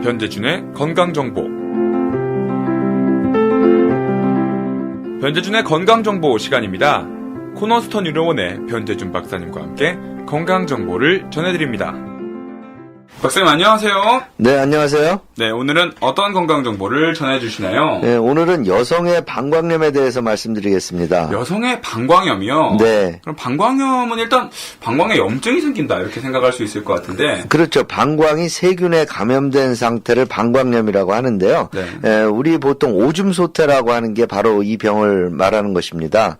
변재준의 건강정보. 변재준의 건강정보 시간입니다. 코너스턴 의료원의 변재준 박사님과 함께 건강정보를 전해드립니다. 박사님 안녕하세요. 네, 안녕하세요. 네, 오늘은 어떤 건강정보를 전해주시나요? 네, 오늘은 여성의 방광염에 대해서 말씀드리겠습니다. 여성의 방광염이요? 네. 그럼 방광염은 일단 방광에 염증이 생긴다 이렇게 생각할 수 있을 것 같은데. 그렇죠. 방광이 세균에 감염된 상태를 방광염이라고 하는데요. 네. 우리 보통 오줌 소태라고 하는 게 바로 이 병을 말하는 것입니다.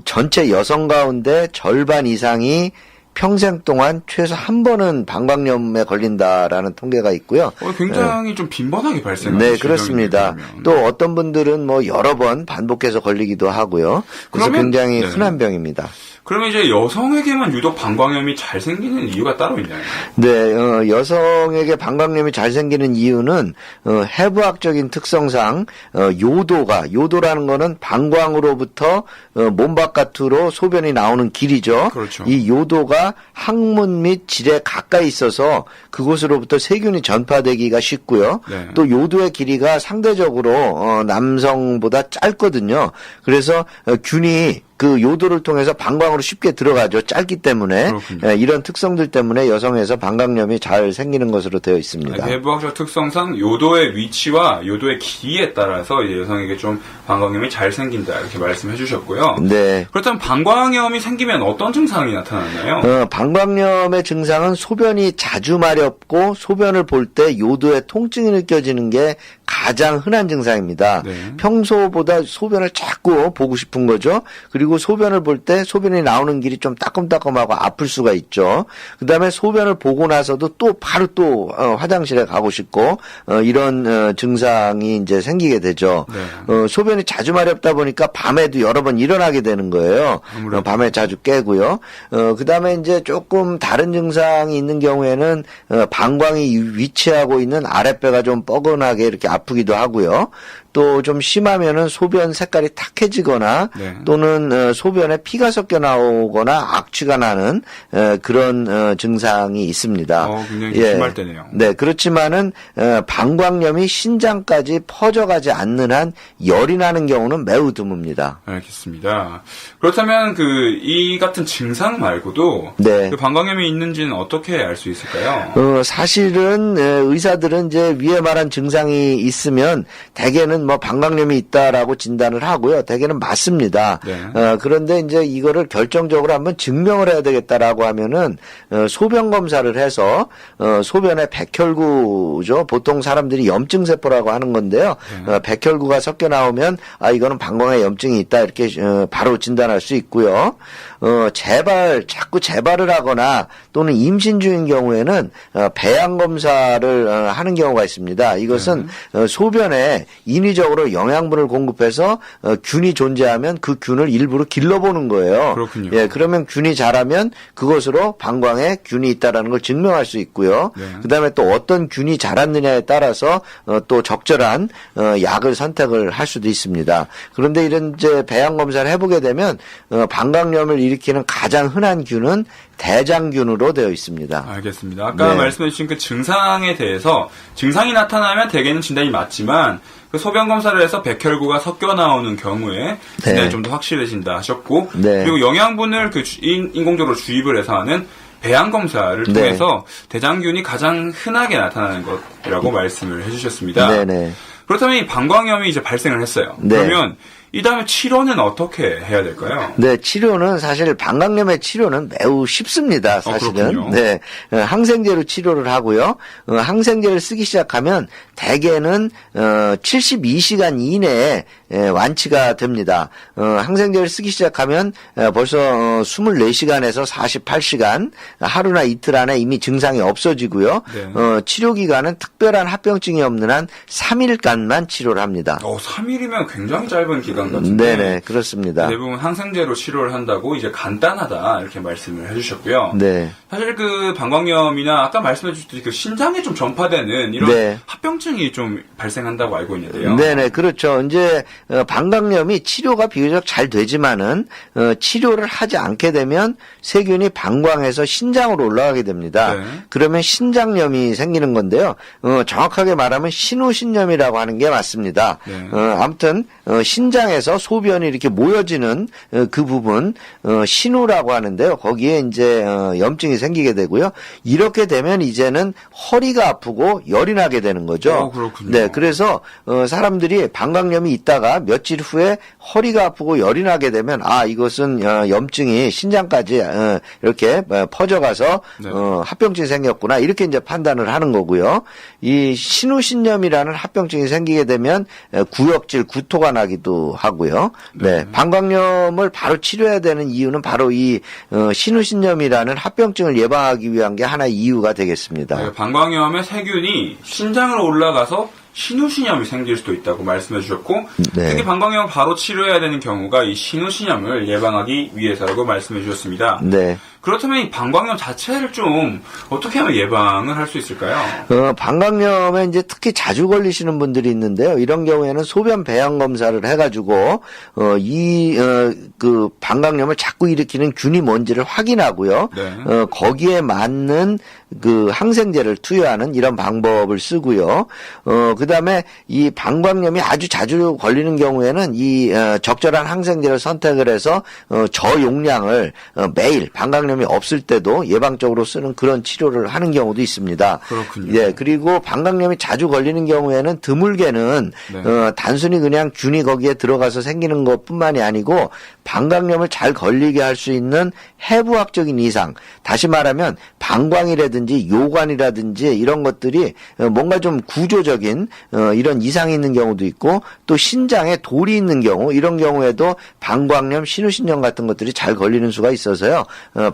전체 여성 가운데 절반 이상이 평생 동안 최소 한 번은 방광염에 걸린다라는 통계가 있고요. 굉장히 좀 빈번하게 발생하는 네, 그렇습니다. 또 어떤 분들은 뭐 여러 번 반복해서 걸리기도 하고요. 그래서 굉장히 흔한 병입니다. 그러면 이제 여성에게만 유독 방광염이 잘 생기는 이유가 따로 있나요? 네, 여성에게 방광염이 잘 생기는 이유는 해부학적인 특성상 요도라는 거는 방광으로부터 몸 바깥으로 소변이 나오는 길이죠. 그렇죠. 이 요도가 항문 및 질에 가까이 있어서 그곳으로부터 세균이 전파되기가 쉽고요. 네. 또 요도의 길이가 상대적으로 남성보다 짧거든요. 그래서 균이 그 요도를 통해서 방광으로 쉽게 들어가죠. 짧기 때문에. 이런 특성들 때문에 여성에서 방광염이 잘 생기는 것으로 되어 있습니다. 해부학적 특성상 요도의 위치와 요도의 길이에 따라서 이제 여성에게 좀 방광염이 잘 생긴다 이렇게 말씀해 주셨고요. 네. 그렇다면 방광염이 생기면 어떤 증상이 나타나나요? 방광염의 증상은 소변이 자주 마렵고 소변을 볼 때 요도의 통증이 느껴지는 게 가장 흔한 증상입니다. 네. 평소보다 소변을 자꾸 보고 싶은 거죠. 그리고 소변을 볼 때 소변이 나오는 길이 좀 따끔따끔하고 아플 수가 있죠. 그다음에 소변을 보고 나서도 또 바로 또 화장실에 가고 싶고 이런 증상이 이제 생기게 되죠. 네. 소변이 자주 마렵다 보니까 밤에도 여러 번 일어나게 되는 거예요. 밤에 자주 깨고요. 그다음에 이제 조금 다른 증상이 있는 경우에는 방광이 위치하고 있는 아랫배가 좀 뻐근하게 이렇게 아프기도 하고요. 또 좀 심하면은 소변 색깔이 탁해지거나 네. 또는 소변에 피가 섞여 나오거나 악취가 나는 그런 증상이 있습니다. 굉장히 심할 때네요. 네, 그렇지만은 방광염이 신장까지 퍼져가지 않는 한 열이 나는 경우는 매우 드뭅니다. 알겠습니다. 그렇다면 이 같은 증상 말고도 네. 그 방광염이 있는지는 어떻게 알 수 있을까요? 사실은 의사들은 이제 위에 말한 증상이 있으면 대개는 뭐 방광염이 있다라고 진단을 하고요. 대개는 맞습니다. 네. 그런데 이제 이거를 결정적으로 한번 증명을 해야 되겠다라고 하면은 소변 검사를 해서 소변에 백혈구죠. 보통 사람들이 염증 세포라고 하는 건데요. 네. 백혈구가 섞여 나오면 이거는 방광에 염증이 있다 이렇게 바로 진단할 수 있고요. 자꾸 재발을 하거나 또는 임신 중인 경우에는 배양 검사를 하는 경우가 있습니다. 이것은 소변에 인위적으로 영양분을 공급해서 균이 존재하면 그 균을 일부러 길러보는 거예요. 그렇군요. 예, 그러면 균이 자라면 그것으로 방광에 균이 있다라는 걸 증명할 수 있고요. 네. 그다음에 또 어떤 균이 자랐느냐에 따라서 또 적절한 약을 선택을 할 수도 있습니다. 그런데 이런 이제 배양 검사를 해보게 되면 방광염을 일으키는 가장 흔한 균은 대장균으로 되어 있습니다. 알겠습니다. 아까 네. 말씀해 주신 그 증상에 대해서 증상이 나타나면 대개는 진단이 맞지만 그 소변 검사를 해서 백혈구가 섞여 나오는 경우에 진단이 좀 더 확실해진다 하셨고 네. 그리고 영양분을 인공적으로 주입을 해서 하는 배양 검사를 통해서 대장균이 가장 흔하게 나타나는 것이라고 말씀을 해주셨습니다. 네네. 그렇다면 이 방광염이 이제 발생을 했어요. 네. 그러면 이 다음에 치료는 어떻게 해야 될까요? 네, 치료는 사실 방광염의 치료는 매우 쉽습니다. 사실은. 그렇군요. 네, 항생제로 치료를 하고요. 항생제를 쓰기 시작하면 대개는 72시간 이내에 완치가 됩니다. 항생제를 쓰기 시작하면 벌써 24시간에서 48시간 하루나 이틀 안에 이미 증상이 없어지고요. 네. 치료 기간은 특별한 합병증이 없는 한 3일간만 치료를 합니다. 3일이면 굉장히 짧은 기간. 기간 같은데. 네네, 그렇습니다. 대부분 항생제로 치료를 한다고 이제 간단하다 이렇게 말씀을 해주셨고요. 네. 사실 그 방광염이나 아까 말씀해 주셨듯이 그 신장에 좀 전파되는 이런 네. 합병증이 좀 발생한다고 알고 있는데요. 네네, 그렇죠. 이제 방광염이 치료가 비교적 잘 되지만은 치료를 하지 않게 되면 세균이 방광에서 신장으로 올라가게 됩니다. 네. 그러면 신장염이 생기는 건데요. 정확하게 말하면 신우신염이라고 하는 게 맞습니다. 네. 아무튼 신장에서 소변이 이렇게 모여지는 그 부분 신우라고 하는데요. 거기에 이제 염증이 생기게 되고요. 이렇게 되면 이제는 허리가 아프고 열이 나게 되는 거죠. 그렇군요. 네, 그래서 사람들이 방광염이 있다가 며칠 후에 허리가 아프고 열이 나게 되면 이것은 염증이 신장까지 이렇게 퍼져가서 네. 합병증이 생겼구나 이렇게 이제 판단을 하는 거고요. 이 신우신염이라는 합병증이 생기게 되면 구역질, 구토가 나기도 하고요. 네, 방광염을 바로 치료해야 되는 이유는 바로 이 신우신염이라는 합병증을 예방하기 위한 게 하나의 이유가 되겠습니다. 네, 방광염의 세균이 신장으로 올라가서 신우신염이 생길 수도 있다고 말씀해 주셨고 네. 특히 방광염을 바로 치료해야 되는 경우가 이 신우신염을 예방하기 위해서라고 말씀해 주셨습니다. 네. 그렇다면 이 방광염 자체를 좀 어떻게 하면 예방을 할 수 있을까요? 방광염에 이제 특히 자주 걸리시는 분들이 있는데요. 이런 경우에는 소변 배양 검사를 해가지고 그 방광염을 자꾸 일으키는 균이 뭔지를 확인하고요. 네. 거기에 맞는 그 항생제를 투여하는 이런 방법을 쓰고요. 그다음에 이 방광염이 아주 자주 걸리는 경우에는 이 적절한 항생제를 선택을 해서 저용량을 매일 방광염이 없을 때도 예방적으로 쓰는 그런 치료를 하는 경우도 있습니다. 그렇군요. 예, 그리고 방광염이 자주 걸리는 경우에는 드물게는 네. 단순히 그냥 균이 거기에 들어가서 생기는 것뿐만이 아니고 방광염을 잘 걸리게 할 수 있는 해부학적인 이상, 다시 말하면 방광이라든지 요관이라든지 이런 것들이 뭔가 좀 구조적인 이런 이상이 있는 경우도 있고 또 신장에 돌이 있는 경우 이런 경우에도 방광염, 신우신염 같은 것들이 잘 걸리는 수가 있어서요.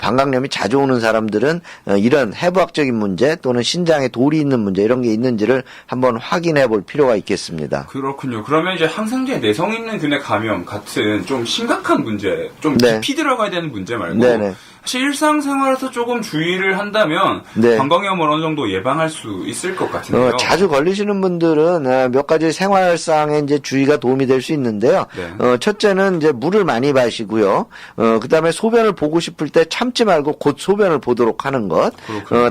방광염이 자주 오는 사람들은 이런 해부학적인 문제 또는 신장에 돌이 있는 문제 이런 게 있는지를 한번 확인해 볼 필요가 있겠습니다. 그렇군요. 그러면 이제 항생제 내성 있는 균의 감염 같은 좀 심각한 문제, 좀 네. 깊이 들어가야 되는 문제 말고 네네. 사실 일상생활에서 조금 주의를 한다면 네. 방광염을 어느 정도 예방할 수 있을 것 같은데요. 자주 걸리시는 분들은 몇 가지 생활상의 이제 주의가 도움이 될 수 있는데요. 네. 첫째는 이제 물을 많이 마시고요. 그다음에 소변을 보고 싶을 때 참지 말고 곧 소변을 보도록 하는 것.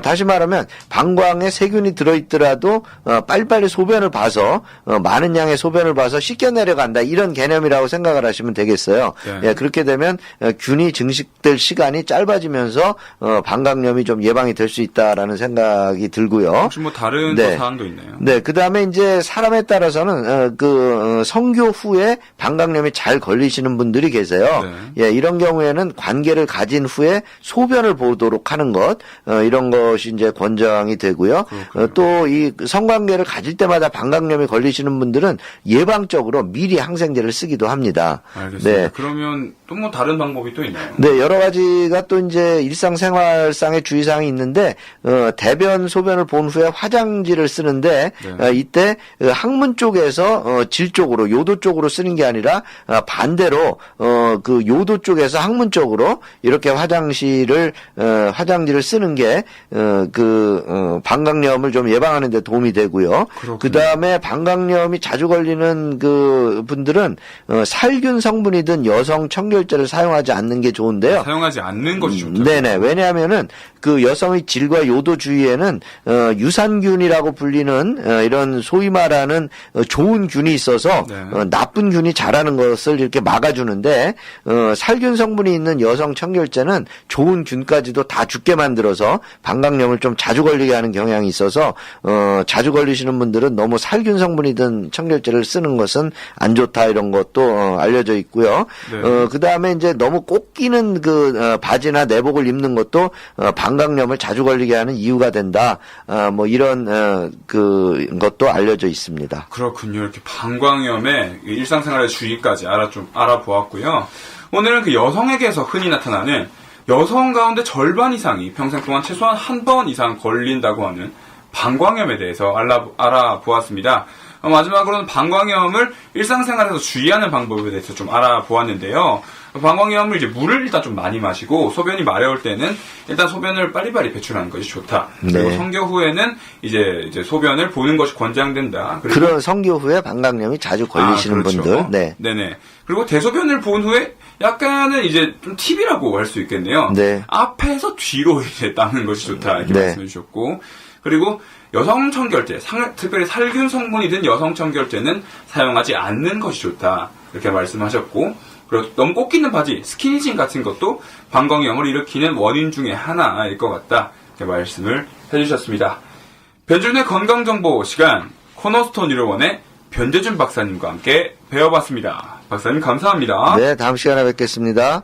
다시 말하면 방광에 세균이 들어있더라도 빨리빨리 소변을 봐서 많은 양의 소변을 봐서 씻겨 내려간다 이런 개념이라고 생각을 하시면 되겠어요. 네. 예, 그렇게 되면 균이 증식될 시간이 짧아지면서 방광염이 좀 예방이 될 수 있다라는 생각이 들고요. 혹시 뭐 다른 네. 또 사항도 있나요? 네, 그 다음에 이제 사람에 따라서는 성교 후에 방광염이 잘 걸리시는 분들이 계세요. 네. 예, 이런 경우에는 관계를 가진 후에 소변을 보도록 하는 것 이런 것이 이제 권장이 되고요. 또 이 성관계를 가질 때마다 방광염이 걸리시는 분들은 예방적으로 미리 항생제를 쓰기도 합니다. 알겠습니다. 네. 그러면 또 뭐 다른 방법이 또 있나요? 네, 여러 가지가 또 이제 일상생활상의 주의사항이 있는데, 대변, 소변을 본 후에 화장지를 쓰는데, 네. 이때 항문 쪽에서 질 쪽으로, 요도 쪽으로 쓰는 게 아니라, 반대로, 그 요도 쪽에서 항문 쪽으로 이렇게 화장지를 쓰는 게, 방광염을 좀 예방하는 데 도움이 되고요. 그 다음에 방광염이 자주 걸리는 그 분들은, 살균 성분이든 여성 청결제를 사용하지 않는 게 좋은데요. 사용하지 않는 것이 좋죠. 네네. 왜냐하면은 그 여성의 질과 요도 주위에는 유산균이라고 불리는 이런 소위 말하는 좋은 균이 있어서 네. 나쁜 균이 자라는 것을 이렇게 막아주는데 살균 성분이 있는 여성 청결제는 좋은 균까지도 다 죽게 만들어서 방광염을 좀 자주 걸리게 하는 경향이 있어서 자주 걸리시는 분들은 너무 살균 성분이 든 청결제를 쓰는 것은 안 좋다 이런 것도 알려져 있고요. 네. 그 다음에 이제 너무 꼭 끼는 그 바지나 내복을 입는 것도 방광염을 자주 걸리게 하는 이유가 된다. 뭐 이런 것도 알려져 있습니다. 그렇군요. 이렇게 방광염의 일상생활의 주의까지 알아보았고요. 오늘은 그 여성에게서 흔히 나타나는 여성 가운데 절반 이상이 평생 동안 최소한 한 번 이상 걸린다고 하는 방광염에 대해서 알아보았습니다. 마지막으로는 방광염을 일상생활에서 주의하는 방법에 대해서 좀 알아보았는데요. 방광염을 이제 물을 일단 좀 많이 마시고 소변이 마려울 때는 일단 소변을 빨리빨리 배출하는 것이 좋다. 그리고 네. 성교 후에는 이제 소변을 보는 것이 권장된다. 그리고 그런 성교 후에 방광염이 자주 걸리시는 그렇죠. 분들. 네. 네네. 그리고 대소변을 본 후에 약간은 이제 좀 팁이라고 할 수 있겠네요. 네. 앞에서 뒤로 이제 닦는 것이 좋다. 이렇게 네. 말씀해 주셨고. 그리고 여성 청결제, 특별히 살균 성분이 든 여성 청결제는 사용하지 않는 것이 좋다. 이렇게 말씀하셨고. 그리고 너무 꼭 끼는 바지, 스키니진 같은 것도 방광염을 일으키는 원인 중에 하나일 것 같다. 이렇게 말씀을 해주셨습니다. 변준의 건강정보 시간, 코너스톤 의료원의 변재준 박사님과 함께 배워봤습니다. 박사님 감사합니다. 네, 다음 시간에 뵙겠습니다.